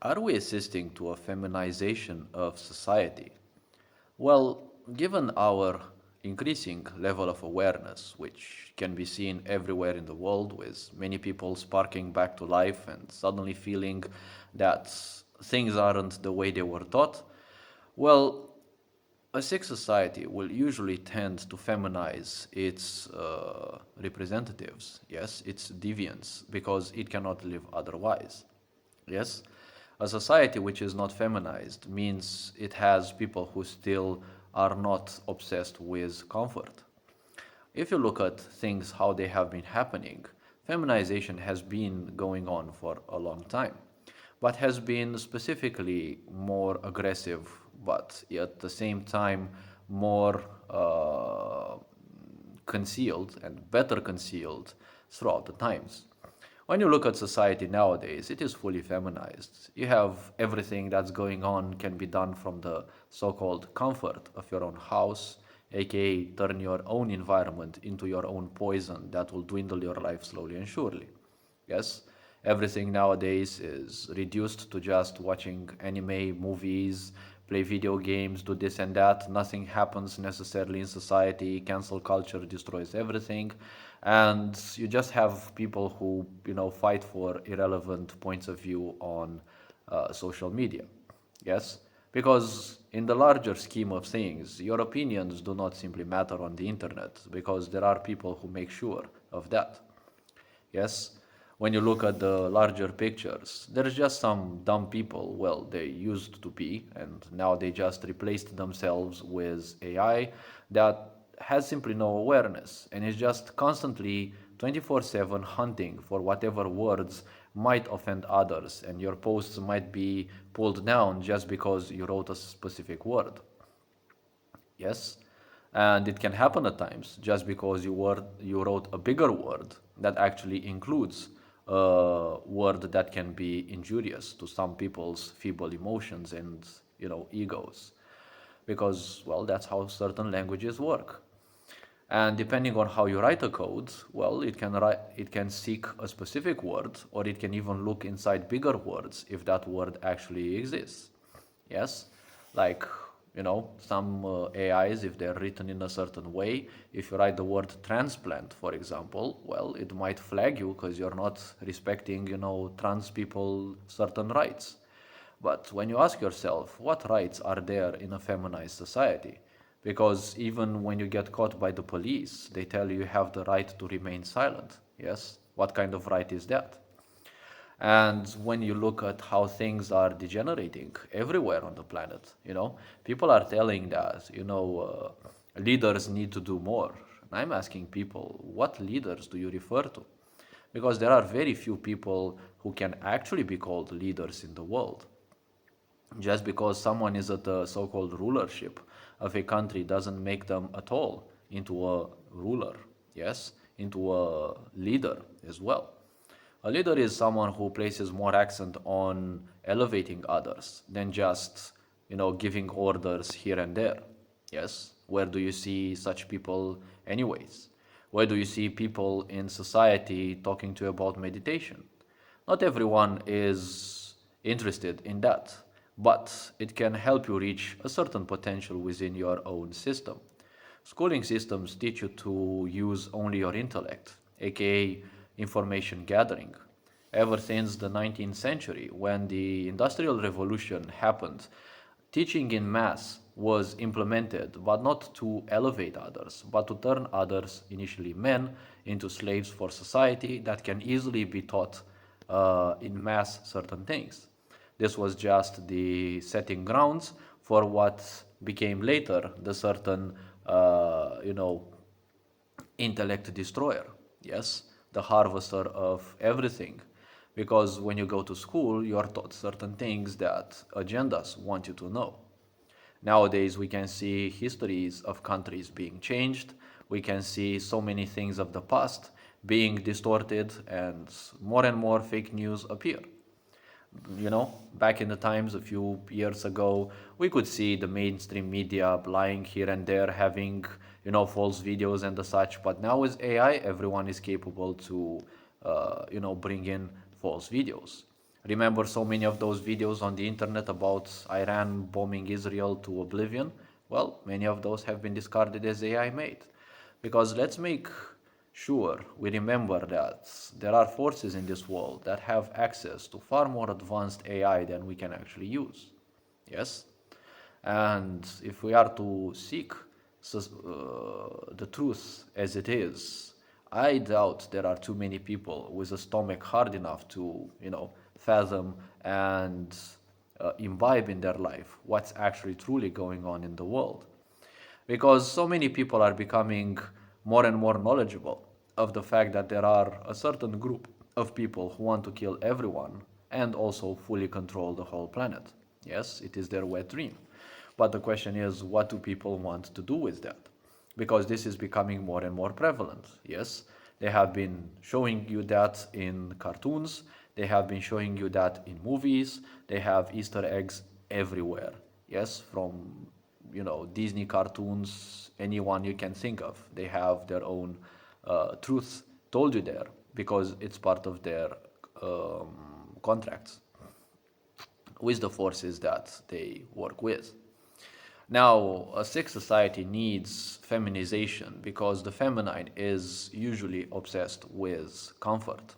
Are we assisting to a feminization of society? Well, given our increasing level of awareness, which can be seen everywhere in the world, with many people sparking back to life and suddenly feeling that things aren't the way they were taught, well, a sick society will usually tend to feminize its representatives, yes, its deviants, because it cannot live otherwise. Yes? A society which is not feminized means it has people who still are not obsessed with comfort. If you look at things how they have been happening, feminization has been going on for a long time, but has been specifically more aggressive, but at the same time more concealed and better concealed throughout the times. When you look at society nowadays, it is fully feminized. You have everything that's going on can be done from the so called comfort of your own house, aka turn your own environment into your own poison that will dwindle your life slowly and surely. Yes, everything nowadays is reduced to just watching anime, movies, play video games, do this and that. Nothing happens necessarily in society. Cancel culture destroys everything. And you just have people who, fight for irrelevant points of view on social media. Yes? Because in the larger scheme of things, your opinions do not simply matter on the internet because there are people who make sure of that. Yes? When you look at the larger pictures, there's just some dumb people, well, they used to be, and now they just replaced themselves with AI that has simply no awareness and is just constantly 24/7 hunting for whatever words might offend others, and your posts might be pulled down just because you wrote a specific word. Yes, and it can happen at times just because you wrote a bigger word that actually includes a word that can be injurious to some people's feeble emotions and egos, because well that's how certain languages work. And depending on how you write a code, well, it can seek a specific word, or it can even look inside bigger words if that word actually exists. Yes, like some AIs, if they're written in a certain way, if you write the word transplant, for example, well, it might flag you because you're not respecting trans people certain rights. But when you ask yourself, what rights are there in a feminized society? Because even when you get caught by the police, they tell you have the right to remain silent. Yes? What kind of right is that? And when you look at how things are degenerating everywhere on the planet, people are telling that, leaders need to do more. And I'm asking people, what leaders do you refer to? Because there are very few people who can actually be called leaders in the world. Just because someone is at the so-called rulership of a country doesn't make them at all into a ruler, yes, into a leader as well. A leader is someone who places more accent on elevating others than just, giving orders here and there. Yes, where do you see such people anyways? Where do you see people in society talking to you about meditation? Not everyone is interested in that, but it can help you reach a certain potential within your own system. Schooling systems teach you to use only your intellect, aka information gathering. Ever since the 19th century, when the Industrial Revolution happened, teaching in mass was implemented, but not to elevate others, but to turn others, initially men, into slaves for society that can easily be taught in mass certain things. This was just the setting grounds for what became later the certain, intellect destroyer. Yes, the harvester of everything. Because when you go to school, you are taught certain things that agendas want you to know. Nowadays, we can see histories of countries being changed. We can see so many things of the past being distorted, and more fake news appear. Back in the times a few years ago, we could see the mainstream media lying here and there, having, false videos and the such. But now with AI, everyone is capable to, bring in false videos. Remember so many of those videos on the internet about Iran bombing Israel to oblivion? Well, many of those have been discarded as AI made. Because let's make sure we remember that there are forces in this world that have access to far more advanced AI than we can actually use. Yes? And if we are to seek the truth as it is, I doubt there are too many people with a stomach hard enough to, fathom and imbibe in their life what's actually truly going on in the world. Because so many people are becoming more and more knowledgeable of the fact that there are a certain group of people who want to kill everyone and also fully control the whole planet. Yes, it is their wet dream. But the question is, what do people want to do with that? Because this is becoming more and more prevalent. Yes, they have been showing you that in cartoons, they have been showing you that in movies, they have Easter eggs everywhere. Yes, from Disney cartoons, anyone you can think of, they have their own truth told you there because it's part of their contracts with the forces that they work with. Now, a sick society needs feminization because the feminine is usually obsessed with comfort.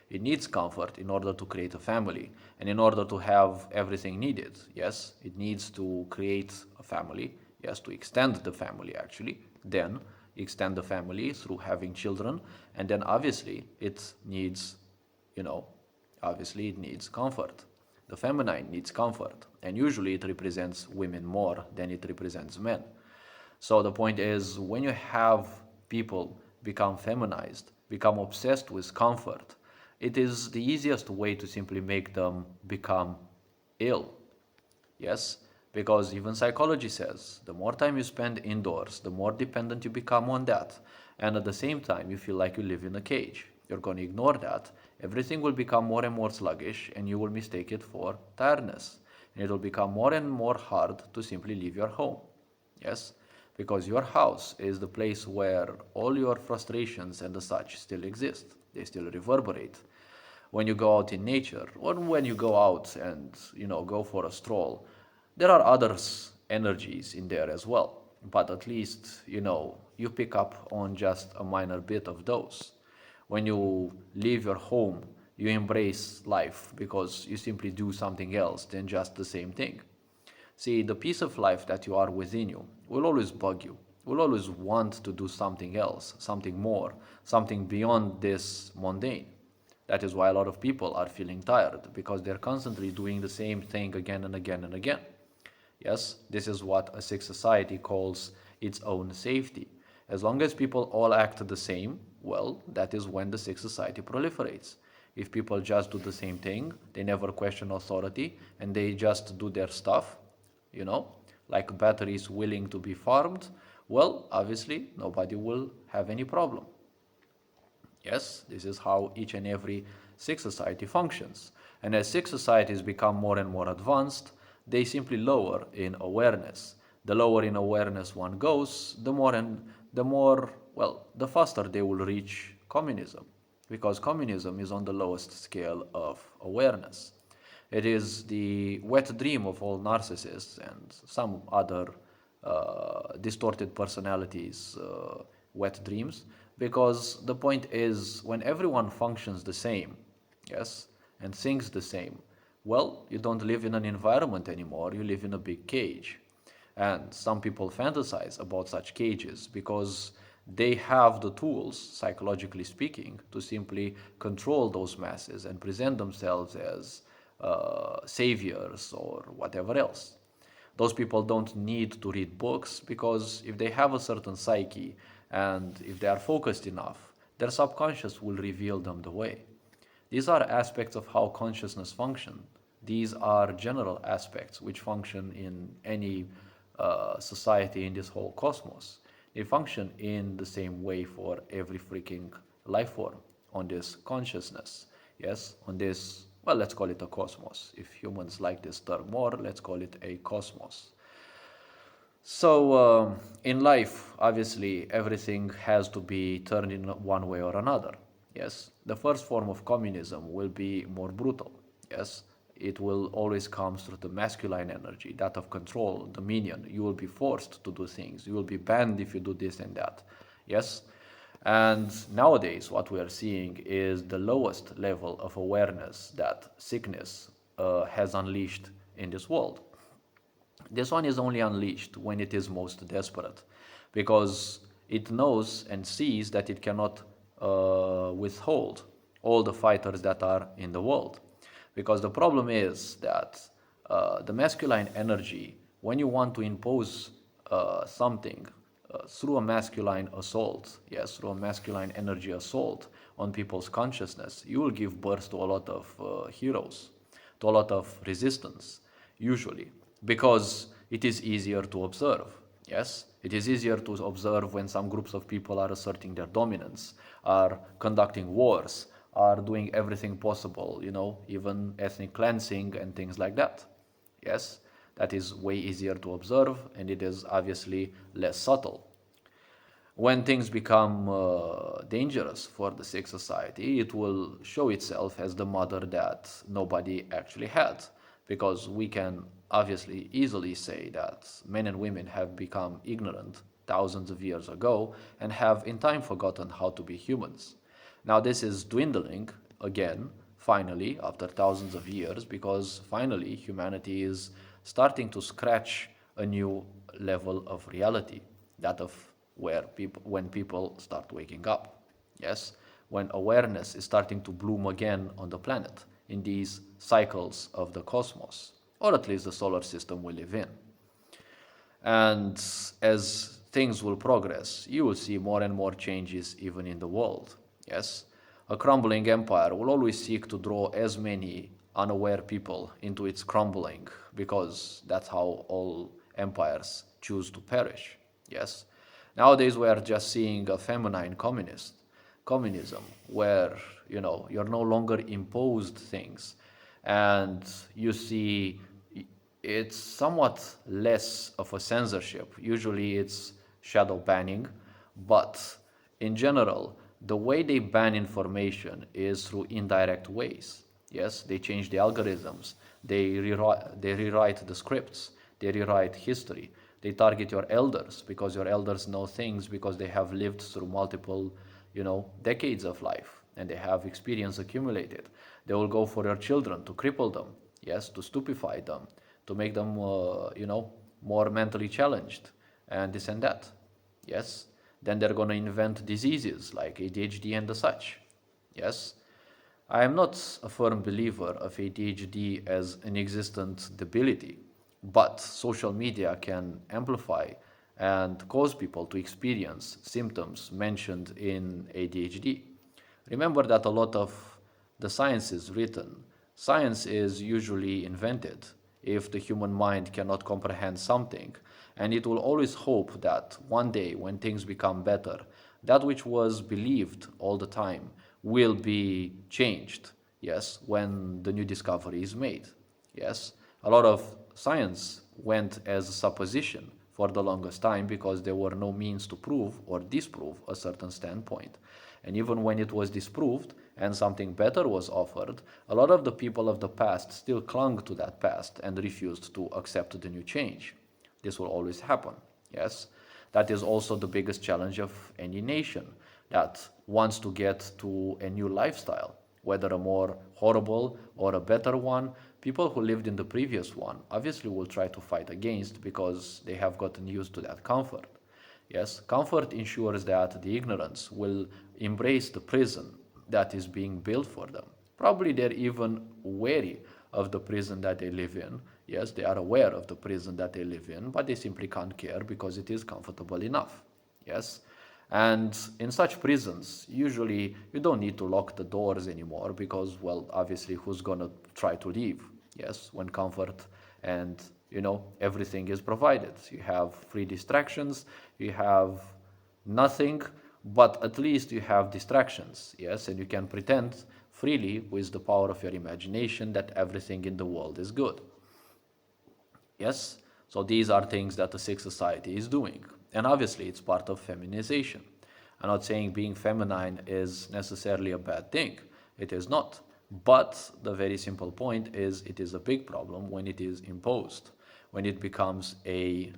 It needs comfort in order to create a family and in order to have everything needed. Yes, it needs to create a family, yes, to extend the family actually, then extend the family through having children, and then obviously it needs, you know, obviously it needs comfort. The feminine needs comfort, and usually it represents women more than it represents men. So the point is, when you have people become feminized, become obsessed with comfort, it is the easiest way to simply make them become ill. Yes, because even psychology says the more time you spend indoors, the more dependent you become on that. And at the same time, you feel like you live in a cage. You're going to ignore that. Everything will become more and more sluggish, and you will mistake it for tiredness. And it will become more and more hard to simply leave your home. Yes, because your house is the place where all your frustrations and the such still exist. They still reverberate when you go out in nature or when you go out and go for a stroll, there are others energies in there as well, but at least you pick up on just a minor bit of those. When you leave your home, you embrace life because you simply do something else than just the same thing. See, the piece of life that you are within you will always bug you, will always want to do something else, something more, something beyond this mundane. That is why a lot of people are feeling tired because they're constantly doing the same thing again and again and again. Yes, this is what a sick society calls its own safety. As long as people all act the same, well, that is when the sick society proliferates. If people just do the same thing, they never question authority, and they just do their stuff, you know, like batteries willing to be farmed, well, obviously, nobody will have any problem. Yes, this is how each and every sick society functions. And as sick societies become more and more advanced, they simply lower in awareness. The lower in awareness one goes, the faster they will reach communism. Because communism is on the lowest scale of awareness. It is the wet dream of all narcissists and some other distorted personalities' wet dreams, because the point is when everyone functions the same, yes, and thinks the same, well, you don't live in an environment anymore, you live in a big cage. And some people fantasize about such cages because they have the tools, psychologically speaking, to simply control those masses and present themselves as saviors or whatever else. Those people don't need to read books because if they have a certain psyche and if they are focused enough, their subconscious will reveal them the way. These are aspects of how consciousness function. These are general aspects which function in any society in this whole cosmos. They function in the same way for every freaking life form on this consciousness. Yes, on this, well, let's call it a cosmos. If humans like this term more, let's call it a cosmos. So, in life, obviously, everything has to be turned in one way or another. Yes, the first form of communism will be more brutal. Yes, it will always come through the masculine energy, that of control, dominion. You will be forced to do things. You will be banned if you do this and that. Yes, and nowadays what we are seeing is the lowest level of awareness that sickness has unleashed in this world. This one is only unleashed when it is most desperate, because it knows and sees that it cannot withhold all the fighters that are in the world. Because the problem is that the masculine energy, when you want to impose something through a masculine assault, yes, through a masculine energy assault on people's consciousness, you will give birth to a lot of heroes, to a lot of resistance, usually, because it is easier to observe. Yes, it is easier to observe when some groups of people are asserting their dominance, are conducting wars, are doing everything possible, even ethnic cleansing and things like that. Yes, that is way easier to observe, and it is obviously less subtle. When things become dangerous for the sick society, it will show itself as the mother that nobody actually had. Because we can obviously easily say that men and women have become ignorant thousands of years ago and have in time forgotten how to be humans. Now, this is dwindling again, finally, after thousands of years, because finally humanity is starting to scratch a new level of reality, that of when people start waking up. Yes, when awareness is starting to bloom again on the planet in these cycles of the cosmos, or at least the solar system we live in. And as things will progress, you will see more and more changes even in the world. Yes, a crumbling empire will always seek to draw as many unaware people into its crumbling, because that's how all empires choose to perish. Yes, nowadays we are just seeing a feminine communism, where you're no longer imposed things, and you see it's somewhat less of a censorship. Usually it's shadow banning, but in general, the way they ban information is through indirect ways. Yes, they change the algorithms, they rewrite the scripts, they rewrite history, they target your elders because your elders know things because they have lived through multiple, decades of life and they have experience accumulated. They will go for your children to cripple them, yes, to stupefy them, to make them, more mentally challenged, and this and that. Yes. Then they're going to invent diseases like ADHD and the such. Yes. I am not a firm believer of ADHD as an existent debility, but social media can amplify and cause people to experience symptoms mentioned in ADHD. Remember that a lot of the science is written. Science is usually invented if the human mind cannot comprehend something, and it will always hope that one day when things become better, that which was believed all the time will be changed. Yes, when the new discovery is made. Yes, a lot of science went as a supposition for the longest time because there were no means to prove or disprove a certain standpoint. And even when it was disproved and something better was offered, a lot of the people of the past still clung to that past and refused to accept the new change. This will always happen. Yes, that is also the biggest challenge of any nation that wants to get to a new lifestyle, whether a more horrible or a better one. People who lived in the previous one obviously will try to fight against because they have gotten used to that comfort. Yes, comfort ensures that the ignorance will embrace the prison that is being built for them. Probably they're even wary of the prison that they live in. Yes, they are aware of the prison that they live in, but they simply can't care because it is comfortable enough. Yes, and in such prisons, usually you don't need to lock the doors anymore because, well, obviously, who's gonna try to leave? Yes, when comfort and everything is provided. You have free distractions, you have nothing, but at least you have distractions. Yes, and you can pretend freely with the power of your imagination that everything in the world is good. Yes? So these are things that the sick society is doing. And obviously, it's part of feminization. I'm not saying being feminine is necessarily a bad thing. It is not. But the very simple point is it is a big problem when it is imposed, when it becomes an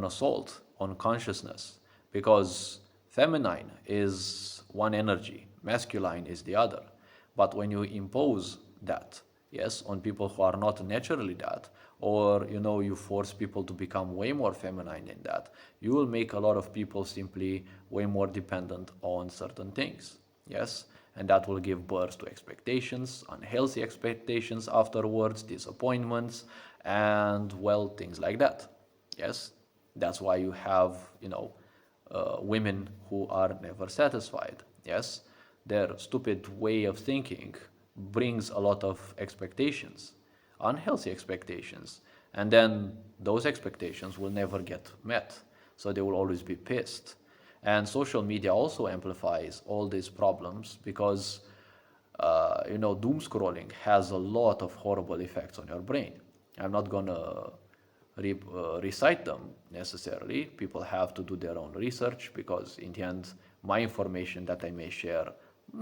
assault on consciousness, because feminine is one energy, masculine is the other. But when you impose that, yes, on people who are not naturally that, or you force people to become way more feminine in that, you will make a lot of people simply way more dependent on certain things. Yes, and that will give birth to expectations, unhealthy expectations afterwards, disappointments, and well, things like that. Yes, that's why you have, women who are never satisfied. Yes, their stupid way of thinking brings a lot of expectations, unhealthy expectations, and then those expectations will never get met. So they will always be pissed. And social media also amplifies all these problems because, doom scrolling has a lot of horrible effects on your brain. I'm not gonna recite them necessarily. People have to do their own research because, in the end, my information that I may share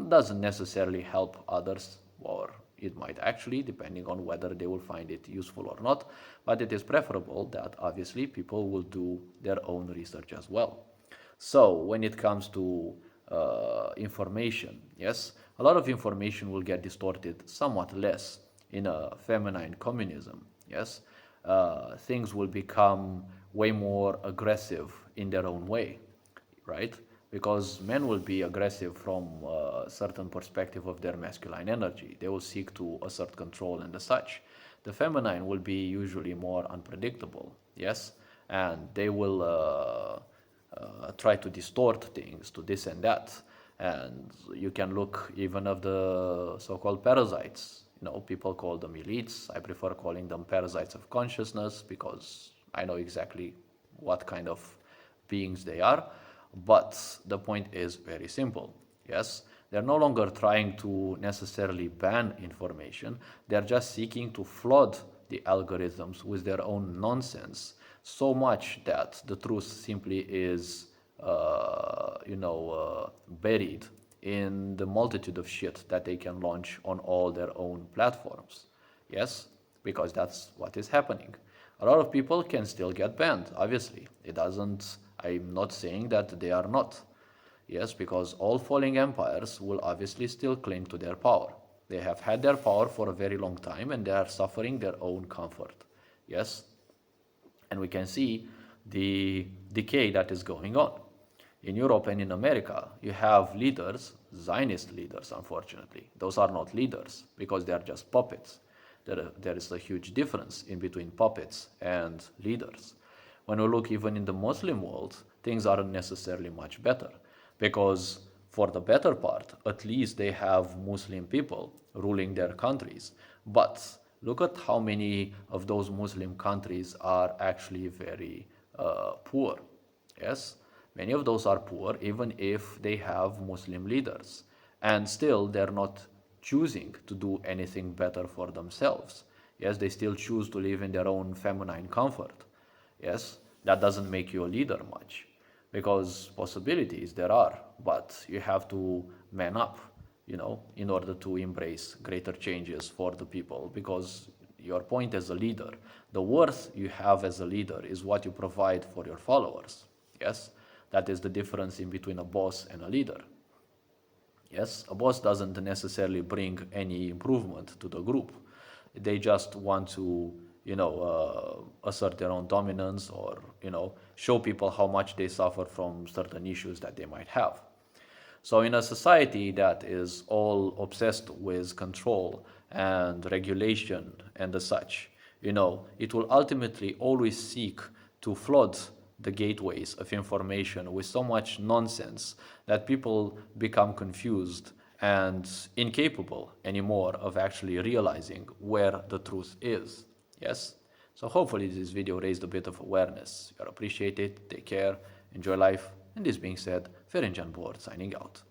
doesn't necessarily help others, or it might actually, depending on whether they will find it useful or not. But it is preferable that obviously people will do their own research as well. So when it comes to information, yes, a lot of information will get distorted somewhat less in a feminine communism. Yes, things will become way more aggressive in their own way, right? Because men will be aggressive from a certain perspective of their masculine energy. They will seek to assert control and the such. The feminine will be usually more unpredictable, yes, and they will try to distort things to this and that. And you can look even of the so-called parasites. People call them elites. I prefer calling them parasites of consciousness because I know exactly what kind of beings they are. But the point is very simple. Yes, they're no longer trying to necessarily ban information. They're just seeking to flood the algorithms with their own nonsense so much that the truth simply is, buried in the multitude of shit that they can launch on all their own platforms. Yes, because that's what is happening. A lot of people can still get banned, obviously. It doesn't, I'm not saying that they are not. Yes, because all falling empires will obviously still cling to their power. They have had their power for a very long time and they are suffering their own comfort. Yes, and we can see the decay that is going on. In Europe and in America, you have leaders, Zionist leaders, unfortunately. Those are not leaders because they are just puppets. There is a huge difference in between puppets and leaders. When we look even in the Muslim world, things aren't necessarily much better because for the better part, at least they have Muslim people ruling their countries. But look at how many of those Muslim countries are actually very poor. Yes, many of those are poor, even if they have Muslim leaders. And still, they're not choosing to do anything better for themselves. Yes, they still choose to live in their own feminine comfort. Yes, that doesn't make you a leader much because possibilities there are, but you have to man up, in order to embrace greater changes for the people because your point as a leader, the worth you have as a leader is what you provide for your followers. Yes, that is the difference in between a boss and a leader. Yes, a boss doesn't necessarily bring any improvement to the group. They just want to, assert their own dominance or, show people how much they suffer from certain issues that they might have. So, in a society that is all obsessed with control and regulation and the such, it will ultimately always seek to flood the gateways of information with so much nonsense that people become confused and incapable anymore of actually realizing where the truth is. Yes? So hopefully this video raised a bit of awareness. You're appreciated, take care, enjoy life, and this being said, Ferencan Board signing out.